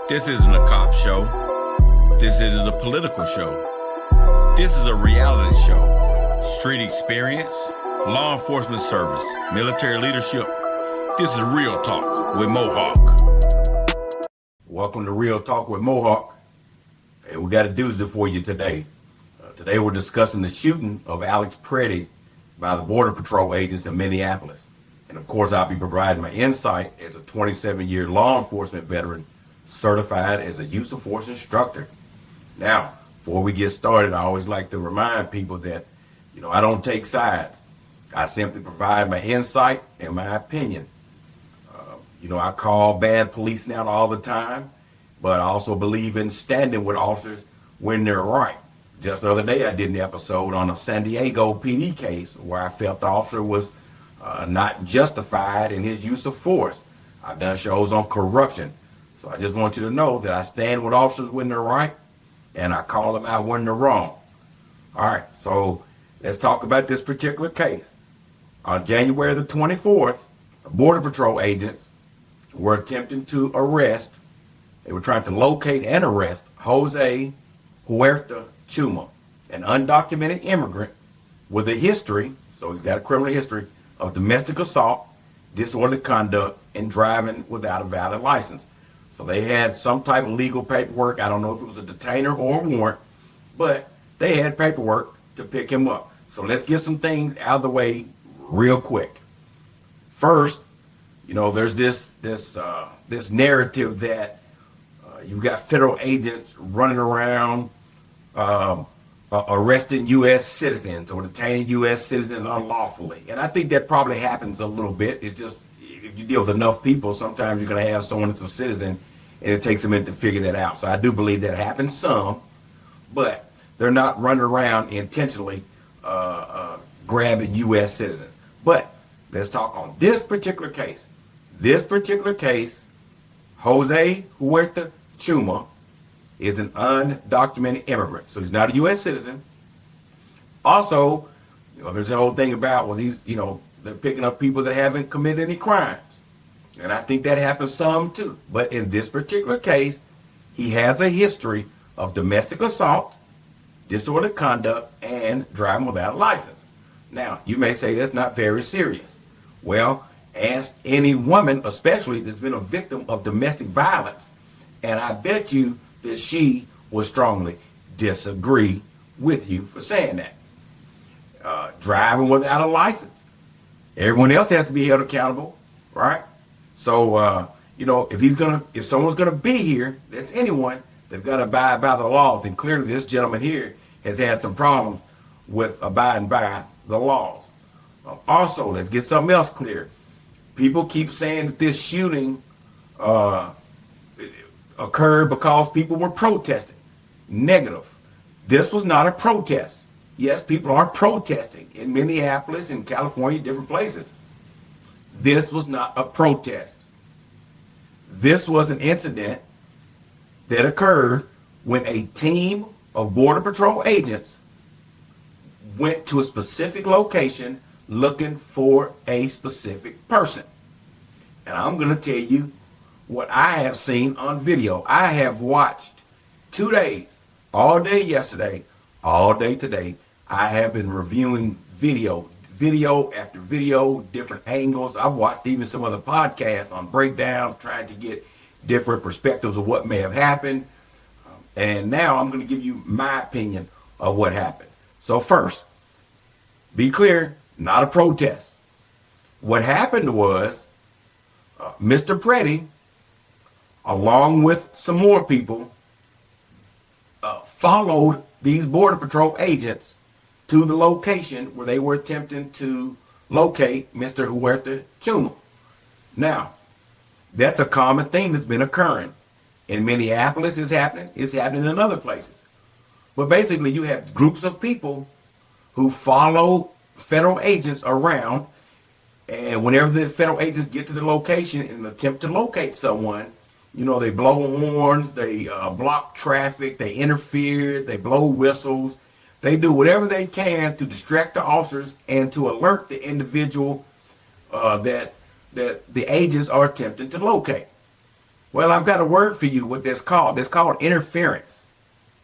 This isn't a cop show. This isn't a political show. This is a reality show. Street experience, law enforcement service, military leadership. This is Real Talk with Mohawk. Welcome to Real Talk with Mohawk. Hey, we got a doozy for you today. Today we're discussing the shooting of Alex Pretti by the Border Patrol agents in Minneapolis. And of course, I'll be providing my insight as a 27-year law enforcement veteran certified as a use of force instructor. Now, before we get started, I always like to remind people that, I don't take sides. I simply provide my insight and my opinion. I call bad police now all the time, but I also believe in standing with officers when they're right. Just the other day, I did an episode on a San Diego PD case where I felt the officer was not justified in his use of force. I've done shows on corruption. So I just want you to know that I stand with officers when they're right, and I call them out when they're wrong. All right, so let's talk about this particular case. On January the 24th, Border Patrol agents were attempting to arrest, they were trying to locate and arrest Jose Huerta Chuma, an undocumented immigrant with a history, so he's got a criminal history, of domestic assault, disorderly conduct, and driving without a valid license. So they had some type of legal paperwork. I don't know if it was a detainer or a warrant, but they had paperwork to pick him up. So let's get some things out of the way real quick. First, there's this narrative that you've got federal agents running around arresting U.S. citizens or detaining U.S. citizens unlawfully. And I think that probably happens a little bit. It's just, if you deal with enough people, sometimes you're going to have someone that's a citizen and it takes a minute to figure that out. So I do believe that happens some, but they're not running around intentionally grabbing U.S. citizens. But let's talk on this particular case. This particular case, Jose Huerta Chuma is an undocumented immigrant. So he's not a U.S. citizen. Also, there's the whole thing about, they're picking up people that haven't committed any crimes. And I think that happens some too. But in this particular case, he has a history of domestic assault, disorderly conduct, and driving without a license. Now, you may say that's not very serious. Well, ask any woman, especially that's been a victim of domestic violence, and I bet you that she will strongly disagree with you for saying that. Driving without a license. Everyone else has to be held accountable, right? So, if someone's gonna be here, that's anyone, they've got to abide by the laws. And clearly this gentleman here has had some problems with abiding by the laws. Also, let's get something else clear. People keep saying that this shooting occurred because people were protesting. Negative. This was not a protest. Yes, people are protesting in Minneapolis, in California, different places. This was not a protest. This was an incident that occurred when a team of Border Patrol agents went to a specific location looking for a specific person. And I'm going to tell you what I have seen on video. I have watched 2 days, all day yesterday, all day today. I have been reviewing video after video, different angles. I've watched even some other podcasts on breakdowns, trying to get different perspectives of what may have happened. And now I'm going to give you my opinion of what happened. So first, be clear, not a protest. What happened was Mr. Pretti, along with some more people, followed these Border Patrol agents to the location where they were attempting to locate Mr. Huerta Chuma. Now, that's a common thing that's been occurring. In Minneapolis, it's happening in other places. But basically, you have groups of people who follow federal agents around, and whenever the federal agents get to the location and attempt to locate someone, they blow horns, they block traffic, they interfere, they blow whistles. They do whatever they can to distract the officers and to alert the individual that the agents are attempting to locate. Well, I've got a word for you, what that's called. It's called interference.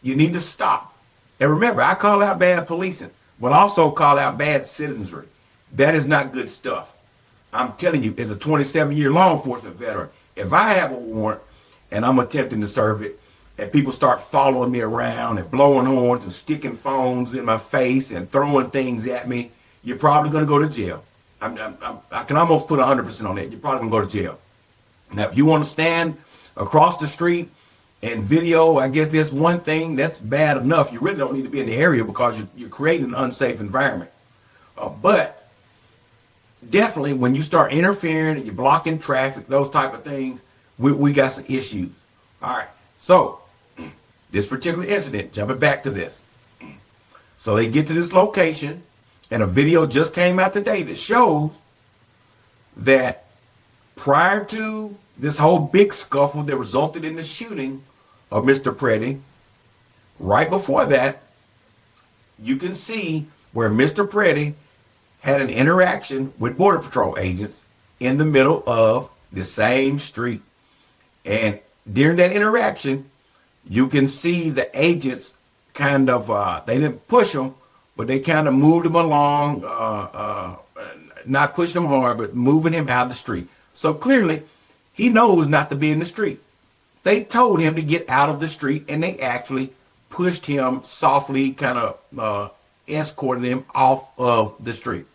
You need to stop. And remember, I call out bad policing, but also call out bad citizenry. That is not good stuff. I'm telling you, as a 27-year law enforcement veteran, if I have a warrant and I'm attempting to serve it, and people start following me around and blowing horns and sticking phones in my face and throwing things at me, you're probably going to go to jail. I can almost put 100% on that. You're probably going to go to jail. Now, if you want to stand across the street and video, I guess there's one thing that's bad enough. You really don't need to be in the area because you're creating an unsafe environment. But definitely when you start interfering and you're blocking traffic, those type of things, we got some issues. All right. So this particular incident, jumping back to this. So they get to this location and a video just came out today that shows that prior to this whole big scuffle that resulted in the shooting of Mr. Pretti, right before that, you can see where Mr. Pretti had an interaction with Border Patrol agents in the middle of the same street. And during that interaction, you can see the agents kind of, they didn't push him, but they kind of moved him along, not pushing him hard, but moving him out of the street. So clearly, he knows not to be in the street. They told him to get out of the street, and they actually pushed him softly, kind of escorted him off of the street.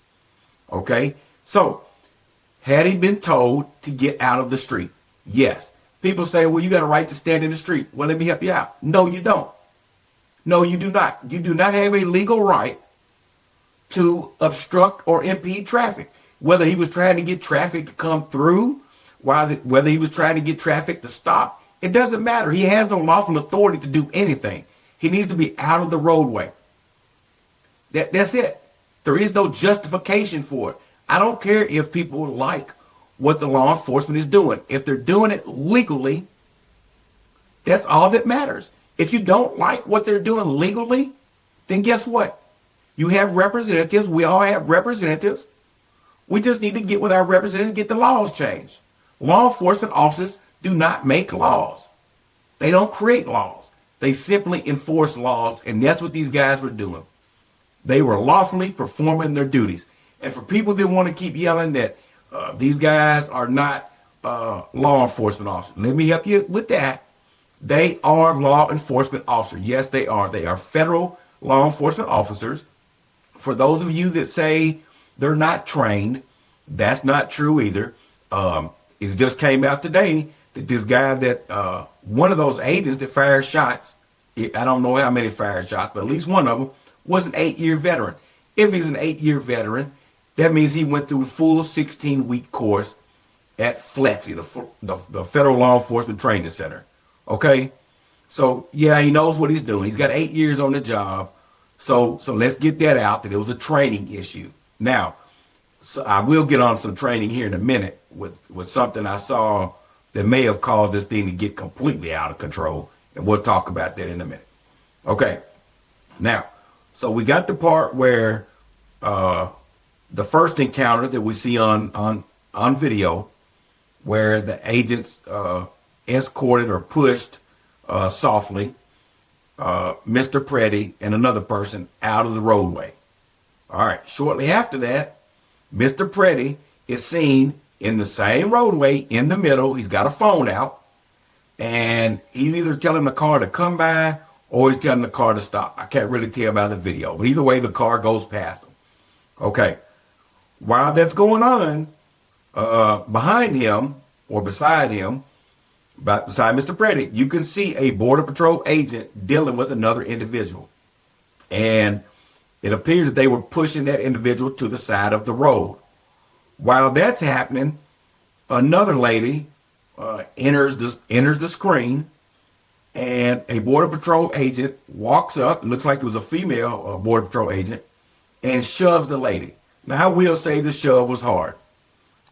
Okay? So, had he been told to get out of the street? Yes. People say, well, you got a right to stand in the street. Well, let me help you out. No, you don't. No, you do not. You do not have a legal right to obstruct or impede traffic. Whether he was trying to get traffic to come through, whether he was trying to get traffic to stop, it doesn't matter. He has no lawful authority to do anything. He needs to be out of the roadway. That's it. There is no justification for it. I don't care if people like what the law enforcement is doing. If they're doing it legally, that's all that matters. If you don't like what they're doing legally, then guess what? You have representatives. We all have representatives. We just need to get with our representatives and get the laws changed. Law enforcement officers do not make laws. They don't create laws. They simply enforce laws, and that's what these guys were doing. They were lawfully performing their duties. And for people that want to keep yelling that these guys are not law enforcement officers, let me help you with that. They are law enforcement officers. Yes, they are. They are federal law enforcement officers. For those of you that say they're not trained, that's not true either. It just came out today that this guy that, one of those agents that fired shots, I don't know how many fired shots, but at least one of them was an 8-year veteran. If he's an 8-year veteran, that means he went through a full 16-week course at FLETC, the Federal Law Enforcement Training Center. Okay? So, yeah, he knows what he's doing. He's got 8 years on the job. So let's get that out, that it was a training issue. Now, so I will get on some training here in a minute with something I saw that may have caused this thing to get completely out of control. And we'll talk about that in a minute. Okay. Now, so we got the part where the first encounter that we see on video, where the agents escorted or pushed softly Mr. Pretti and another person out of the roadway. All right. Shortly after that, Mr. Pretti is seen in the same roadway in the middle. He's got a phone out, and he's either telling the car to come by or he's telling the car to stop. I can't really tell by the video, but either way, the car goes past him. Okay. While that's going on, behind him or beside him, beside Mr. Pretti, you can see a Border Patrol agent dealing with another individual. And it appears that they were pushing that individual to the side of the road. While that's happening, another lady enters the screen, and a Border Patrol agent walks up, it looks like it was a female Border Patrol agent, and shoves the lady. Now, I will say the shove was hard.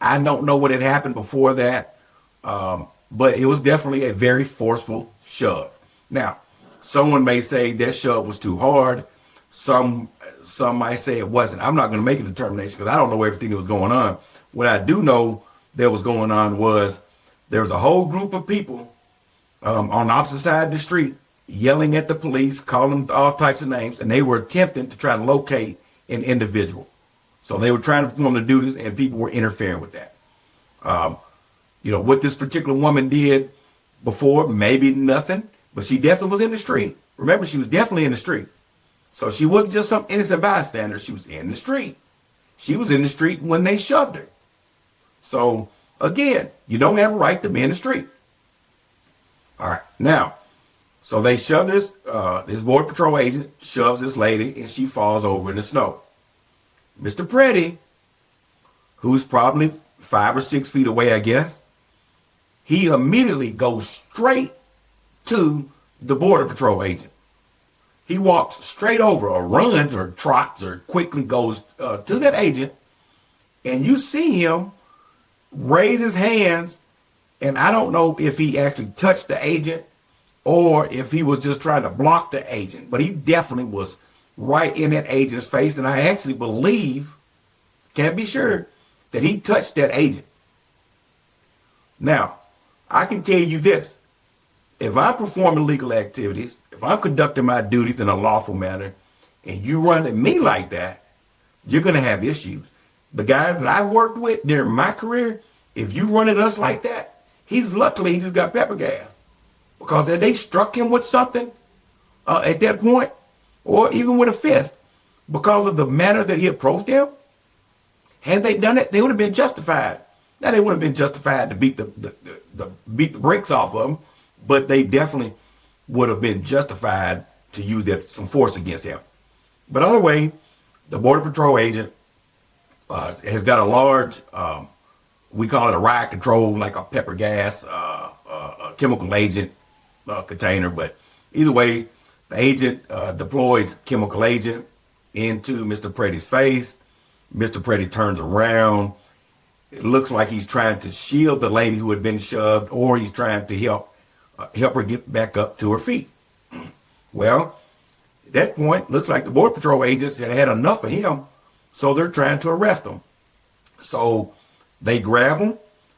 I don't know what had happened before that, but it was definitely a very forceful shove. Now, someone may say that shove was too hard. Some might say it wasn't. I'm not going to make a determination because I don't know everything that was going on. What I do know that was going on was there was a whole group of people on the opposite side of the street yelling at the police, calling them all types of names, and they were attempting to try to locate an individual. So they were trying to perform the duties, and people were interfering with that. What this particular woman did before, maybe nothing, but she definitely was in the street. Remember, she was definitely in the street. So she wasn't just some innocent bystander. She was in the street. She was in the street when they shoved her. So, again, you don't have a right to be in the street. All right. Now, so they shove this Border Patrol agent shoves this lady, and she falls over in the snow. Mr. Pretti, who's probably 5 or 6 feet away, I guess, he immediately goes straight to the Border Patrol agent. He walks straight over, or runs, or trots, or quickly goes to that agent, and you see him raise his hands, and I don't know if he actually touched the agent or if he was just trying to block the agent, but he definitely was right in that agent's face, and I actually believe, can't be sure, that he touched that agent. Now, I can tell you this. If I'm performing legal activities, if I'm conducting my duties in a lawful manner, and you run at me like that, you're going to have issues. The guys that I've worked with during my career, if you run at us like that, luckily he just got pepper gas. Because if they struck him with something at that point, or even with a fist, because of the manner that he approached them, had they done it, they would have been justified. Now, they wouldn't have been justified to beat the brakes off of him, but they definitely would have been justified to use some force against him. But other way, the Border Patrol agent has got a large, we call it a riot control, like a pepper gas, a chemical agent container. But either way, the agent deploys chemical agent into Mr. Pretti's face. Mr. Pretti turns around. It looks like he's trying to shield the lady who had been shoved, or he's trying to help her get back up to her feet. Well, at that point, looks like the Border Patrol agents had enough of him, so they're trying to arrest him. So they grab him,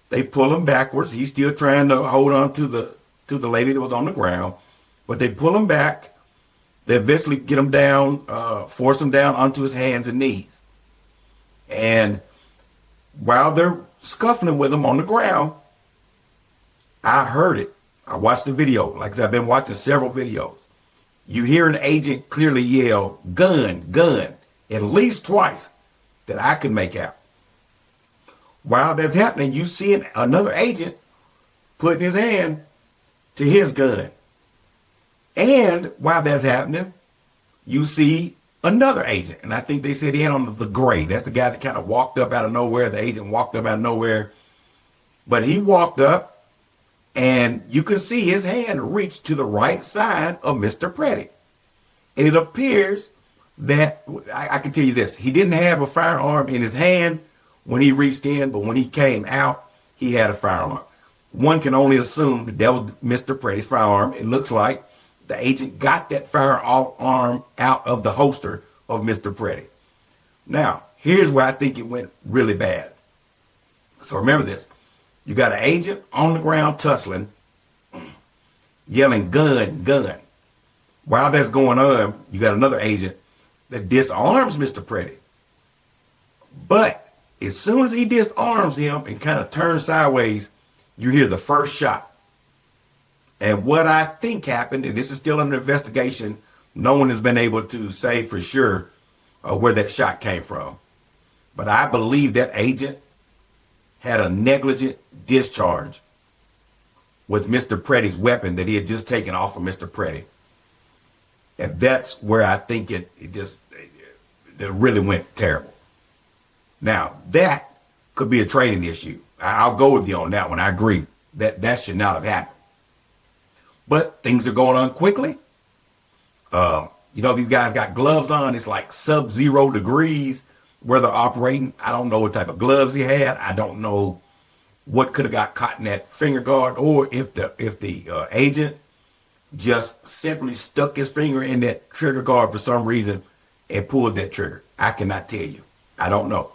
they pull him backwards. He's still trying to hold on to the lady that was on the ground, but they pull him back. They eventually get him down, force him down onto his hands and knees. And while they're scuffling with him on the ground, I heard it. I watched the video. Like I said, I've been watching several videos. You hear an agent clearly yell, "Gun, gun," at least twice that I could make out. While that's happening, you see another agent putting his hand to his gun. And while that's happening, you see another agent. And I think they said he had on the gray. That's the guy that kind of walked up out of nowhere. The agent walked up out of nowhere. But he walked up, and you can see his hand reach to the right side of Mr. Pretti. And it appears that, I can tell you this, he didn't have a firearm in his hand when he reached in, but when he came out, he had a firearm. One can only assume that was Mr. Pretti's firearm. It looks like the agent got that firearm out of the holster of Mr. Pretti. Now, here's where I think it went really bad. So remember this. You got an agent on the ground tussling, yelling, "Gun, gun." While that's going on, you got another agent that disarms Mr. Pretti. But as soon as he disarms him and kind of turns sideways, you hear the first shot. And what I think happened, and this is still under investigation, no one has been able to say for sure where that shot came from. But I believe that agent had a negligent discharge with Mr. Pretti's weapon that he had just taken off of Mr. Pretti. And that's where I think it really went terrible. Now, that could be a training issue. I'll go with you on that one. I agree that should not have happened. But things are going on quickly. These guys got gloves on. It's like sub-zero degrees where they're operating. I don't know what type of gloves he had. I don't know what could have got caught in that finger guard, or if the agent just simply stuck his finger in that trigger guard for some reason and pulled that trigger. I cannot tell you. I don't know.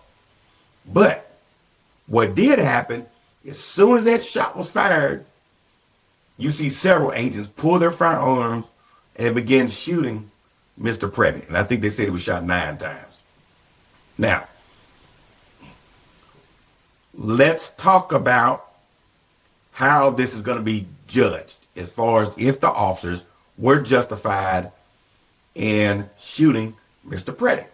But what did happen As soon as that shot was fired, you see several agents pull their firearms and begin shooting Mr. Pretti. And I think they said he was shot 9 times. Now, let's talk about how this is going to be judged as far as if the officers were justified in shooting Mr. Pretti.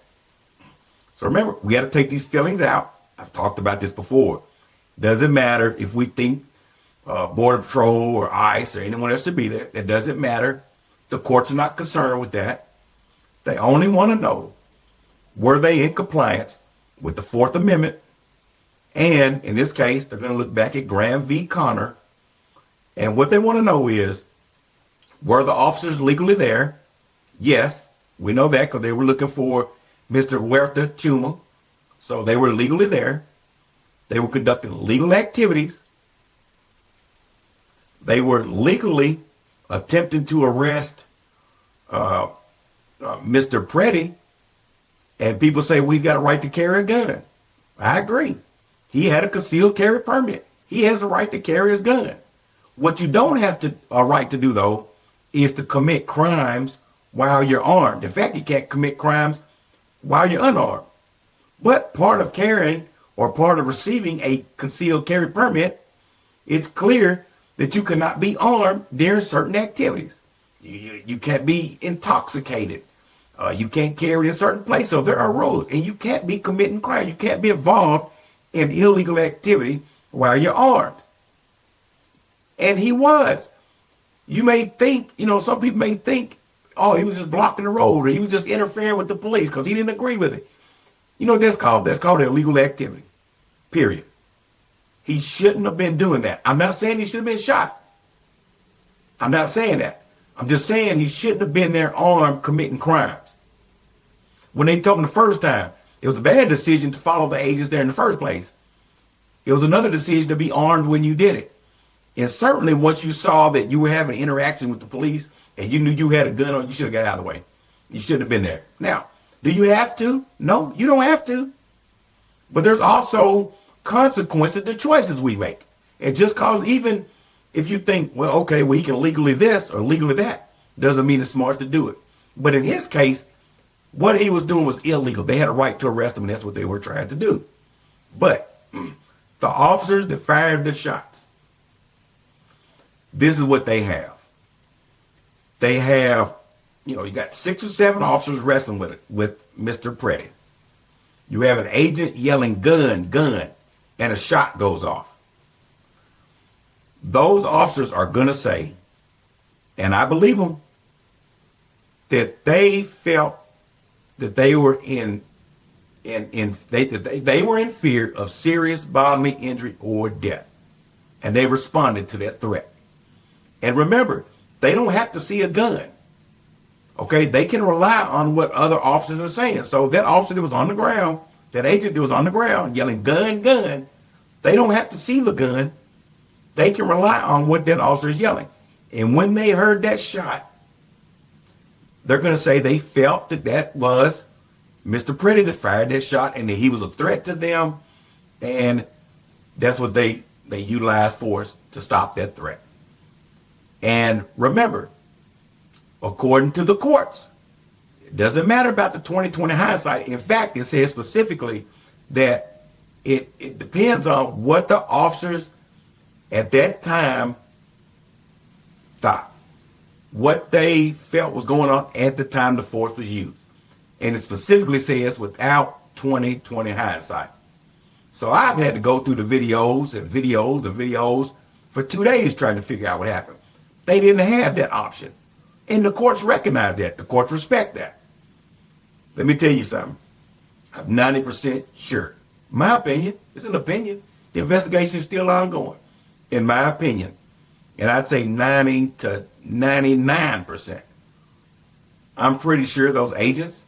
So remember, we got to take these feelings out. I've talked about this before. Doesn't matter if we think Border Patrol or ICE or anyone else should be there. It doesn't matter. The courts are not concerned with that. They only want to know, were they in compliance with the 4th Amendment? And in this case, they're going to look back at Graham v. Connor. And what they want to know is, were the officers legally there? Yes, we know that because they were looking for Mr. Huerta Chuma. So they were legally there. They were conducting legal activities. They were legally attempting to arrest Mr. Pretti. And people say, we've got a right to carry a gun. I agree. He had a concealed carry permit. He has a right to carry his gun. What you don't have a right to do, though, is to commit crimes while you're armed. In fact, you can't commit crimes while you're unarmed. But part of carrying or part of receiving a concealed carry permit, it's clear that you cannot be armed during certain activities. You can't be intoxicated. You can't carry in certain places. So there are rules, and you can't be committing crime. You can't be involved in illegal activity while you're armed. And he was. You may think, some people may think, oh, he was just blocking the road, or he was just interfering with the police because he didn't agree with it. You know what that's called? That's called illegal activity. Period. He shouldn't have been doing that. I'm not saying he should have been shot. I'm not saying that. I'm just saying he shouldn't have been there armed committing crimes. When they told him the first time, it was a bad decision to follow the agents there in the first place. It was another decision to be armed when you did it. And certainly once you saw that you were having interaction with the police and you knew you had a gun on, you should have got out of the way. You shouldn't have been there. Now, do you have to? No, you don't have to. But there's also consequences to choices we make. And just cause even if you think, well, okay, well, he can legally this or legally that, doesn't mean it's smart to do it. But in his case, what he was doing was illegal. They had a right to arrest him, and that's what they were trying to do. But the officers that fired the shots, this is what they have. They have, you got 6 or 7 officers wrestling with Mr. Pretti. You have an agent yelling, gun, gun, and a shot goes off. Those officers are going to say, and I believe them, that they felt that they were they were in fear of serious bodily injury or death. And they responded to that threat. And remember, they don't have to see a gun. Okay, they can rely on what other officers are saying. So that officer that was on the ground, that agent that was on the ground yelling gun, gun, they don't have to see the gun. They can rely on what that officer is yelling. And when they heard that shot, they're going to say they felt that was Mr. Pretti that fired that shot and that he was a threat to them. And that's what they utilized force to stop that threat. And remember, according to the courts, it doesn't matter about the 20/20 hindsight. In fact, it says specifically that it depends on what the officers at that time thought, what they felt was going on at the time the force was used. And it specifically says without 20/20 hindsight. So I've had to go through the videos and videos and videos for 2 days trying to figure out what happened. They didn't have that option. And the courts recognize that. The courts respect that. Let me tell you something. I'm 90% sure. My opinion, it's an opinion. The investigation is still ongoing. In my opinion. And I'd say 90 to 99%. I'm pretty sure those agents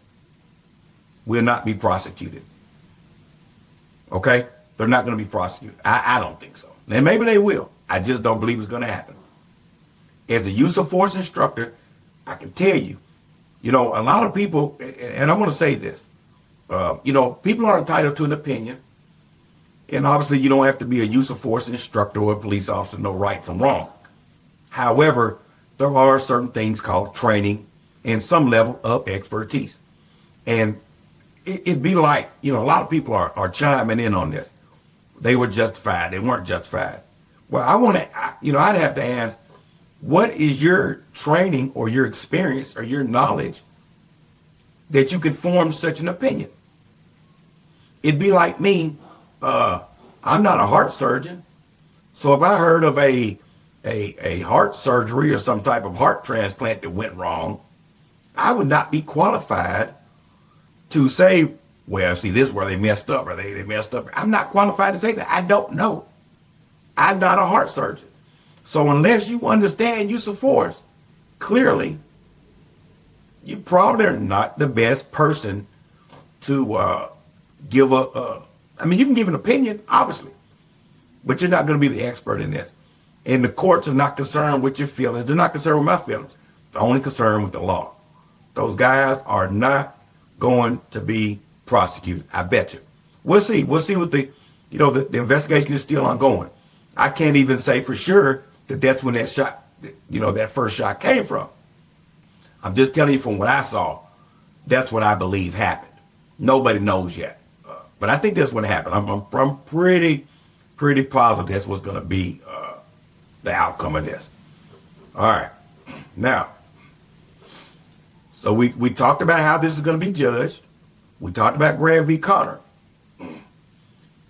will not be prosecuted. Okay? They're not going to be prosecuted. I don't think so. And maybe they will. I just don't believe it's going to happen. As a use of force instructor, I can tell you, a lot of people, and I want to say this, people are entitled to an opinion. And obviously, you don't have to be a use of force instructor or a police officer to know right from wrong. However, there are certain things called training and some level of expertise. And it'd be like, a lot of people are chiming in on this. They were justified. They weren't justified. Well, I'd have to ask, what is your training or your experience or your knowledge that you could form such an opinion? It'd be like me. I'm not a heart surgeon. So if I heard of a heart surgery or some type of heart transplant that went wrong, I would not be qualified to say, well, see, this is where they messed up, or they messed up. I'm not qualified to say that. I don't know. I'm not a heart surgeon. So unless you understand use of force, clearly, you probably are not the best person to give you can give an opinion, obviously, but you're not going to be the expert in this. And the courts are not concerned with your feelings. They're not concerned with my feelings. They're only concerned with the law. Those guys are not going to be prosecuted. I bet you. We'll see. We'll see what the investigation is still ongoing. I can't even say for sure that that's when that shot, that first shot came from. I'm just telling you from what I saw, that's what I believe happened. Nobody knows yet. But I think that's what happened. I'm pretty positive that's what's going to be the outcome of this. All right. Now, so we talked about how this is going to be judged. We talked about Graham v. Connor.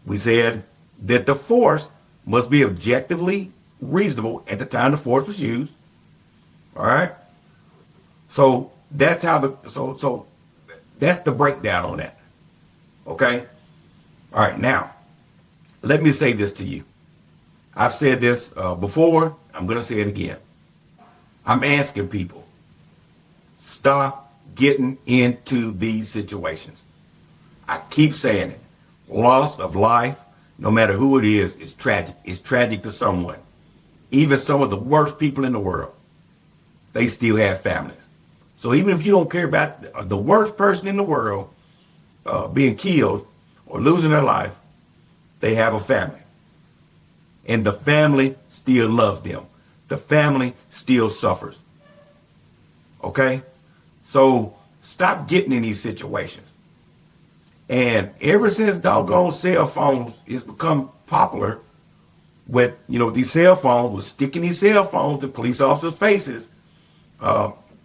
We said that the force must be objectively reasonable at the time the force was used. All right. So that's how so that's the breakdown on that. Okay. All right. Now, let me say this to you. I've said this before. I'm going to say it again. I'm asking people, stop getting into these situations. I keep saying it. Loss of life, no matter who it is tragic. It's tragic to someone. Even some of the worst people in the world, they still have families. So even if you don't care about the worst person in the world being killed or losing their life, they have a family. And the family still loves them. The family still suffers. Okay? So stop getting in these situations. And ever since doggone cell phones has become popular with, these cell phones, with sticking these cell phones in police officers' faces,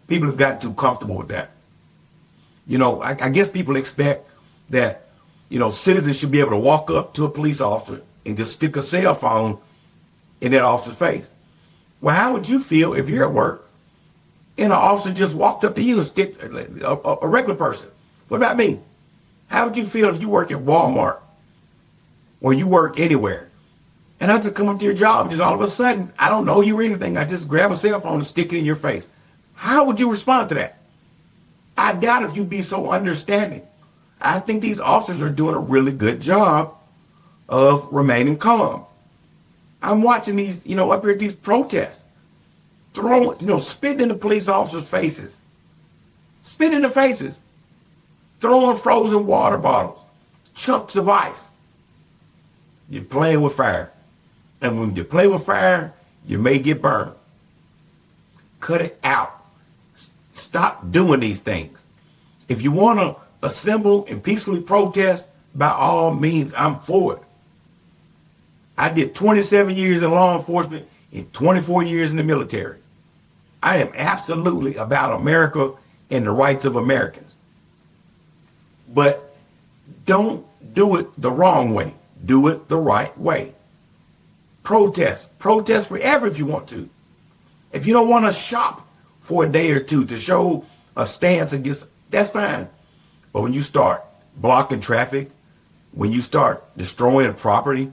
people have gotten too comfortable with that. I guess people expect that, citizens should be able to walk up to a police officer and just stick a cell phone in that officer's face. Well, how would you feel if you're at work and an officer just walked up to you and stick a regular person? What about me? How would you feel if you work at Walmart or you work anywhere and I just come up to your job and just all of a sudden, I don't know you or anything, I just grab a cell phone and stick it in your face? How would you respond to that? I doubt if you'd be so understanding. I think these officers are doing a really good job of remaining calm. I'm watching these, up here at these protests, throwing, spitting in the police officers' faces, spitting in their faces, throwing frozen water bottles, chunks of ice. You're playing with fire. And when you play with fire, you may get burned. Cut it out. Stop doing these things. If you want to assemble and peacefully protest, by all means, I'm for it. I did 27 years in law enforcement and 24 years in the military. I am absolutely about America and the rights of Americans. But don't do it the wrong way. Do it the right way. Protest. Protest forever if you want to. If you don't want to shop for a day or two to show a stance against, that's fine. But when you start blocking traffic, when you start destroying property,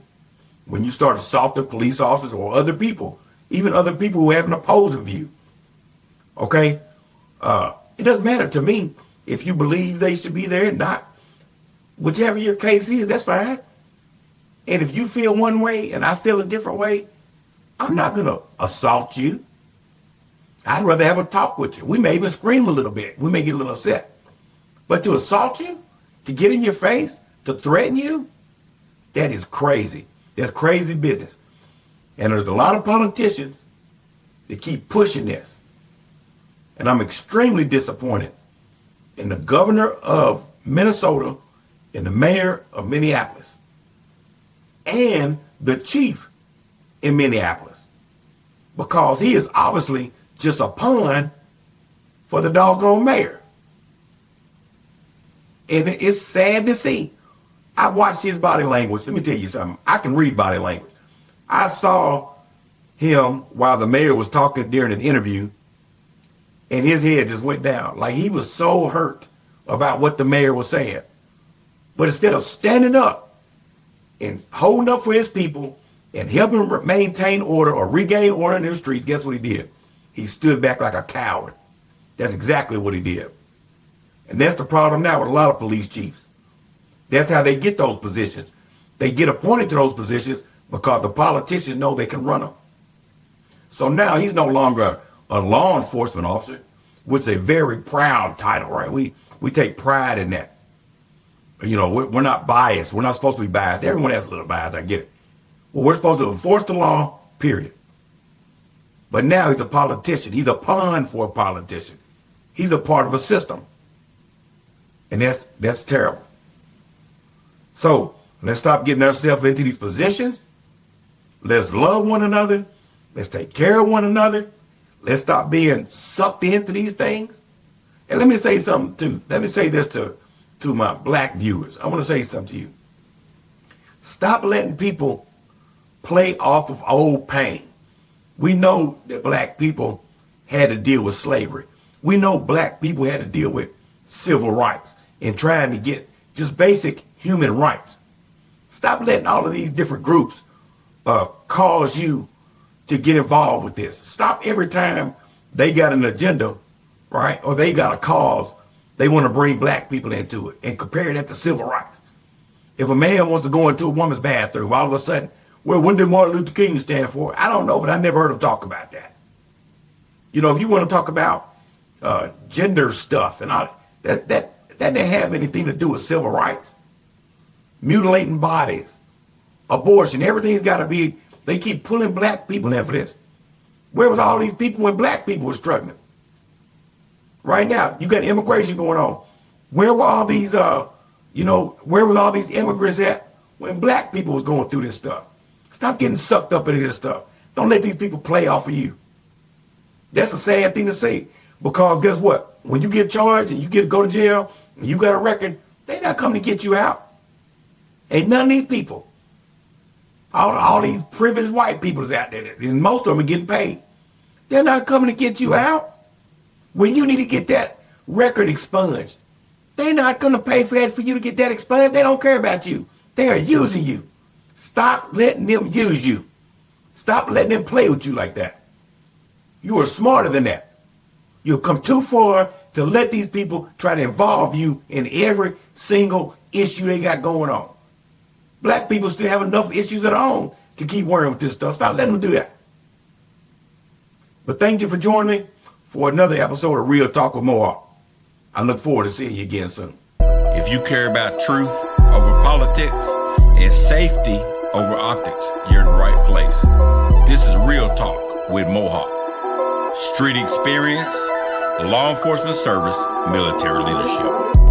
when you start assaulting police officers or other people, even other people who have an opposing view, okay? It doesn't matter to me if you believe they should be there or not. Whichever your case is, that's fine. And if you feel one way and I feel a different way, I'm not going to assault you. I'd rather have a talk with you. We may even scream a little bit. We may get a little upset. But to assault you, to get in your face, to threaten you, That is crazy. That's crazy business. And there's a lot of politicians that keep pushing this. And I'm extremely disappointed in the governor of Minnesota and the mayor of Minneapolis and the chief in Minneapolis, because he is obviously just a pawn for the doggone mayor. And it's sad to see. I watched his body language. Let me tell you something. I can read body language. I saw him while the mayor was talking during an interview, and his head just went down. Like he was so hurt about what the mayor was saying. But instead of standing up and holding up for his people and helping maintain order or regain order in the streets, guess what he did? He stood back like a coward. That's exactly what he did. And that's the problem now with a lot of police chiefs. That's how they get those positions. They get appointed to those positions because the politicians know they can run them. So now he's no longer a law enforcement officer, which is a very proud title, right? We take pride in that. You know, we're not biased. We're not supposed to be biased. Everyone has a little bias, I get it. Well, we're supposed to enforce the law, period. But now he's a politician. He's a pawn for a politician. He's a part of a system. And that's terrible. So let's stop getting ourselves into these positions. Let's love one another. Let's take care of one another. Let's stop being sucked into these things. And let me say something too. Let me say this to my black viewers. I want to say something to you. Stop letting people play off of old pain. We know that black people had to deal with slavery. We know black people had to deal with civil rights and trying to get just basic human rights. Stop letting all of these different groups cause you to get involved with this. Stop every time they got an agenda, right, or they got a cause, they want to bring black people into it and compare that to civil rights. If a man wants to go into a woman's bathroom, all of a sudden, well, when did Martin Luther King stand for? I don't know, but I never heard him talk about that. You know, if you want to talk about gender stuff and all that didn't have anything to do with civil rights. Mutilating bodies, abortion, everything's got to be, they keep pulling black people in for this. Where was all these people when black people were struggling? Right now, you got immigration going on. Where were all these, where was all these immigrants at when black people was going through this stuff? Stop getting sucked up into this stuff. Don't let these people play off of you. That's a sad thing to say, because guess what? When you get charged and you get to go to jail and you got a record, they're not coming to get you out. Ain't none of these people. All these privileged white people is out there, and most of them are getting paid. They're not coming to get you out. When you need to get that record expunged, they're not going to pay for that for you to get that expunged. They don't care about you. They are using you. Stop letting them use you. Stop letting them play with you like that. You are smarter than that. You've come too far to let these people try to involve you in every single issue they got going on. Black people still have enough issues of their own to keep worrying with this stuff. Stop letting them do that. But thank you for joining me for another episode of Real Talk with Mohawk. I look forward to seeing you again soon. If you care about truth over politics and safety over optics, you're in the right place. This is Real Talk with Mohawk. Street experience, law enforcement service, military leadership.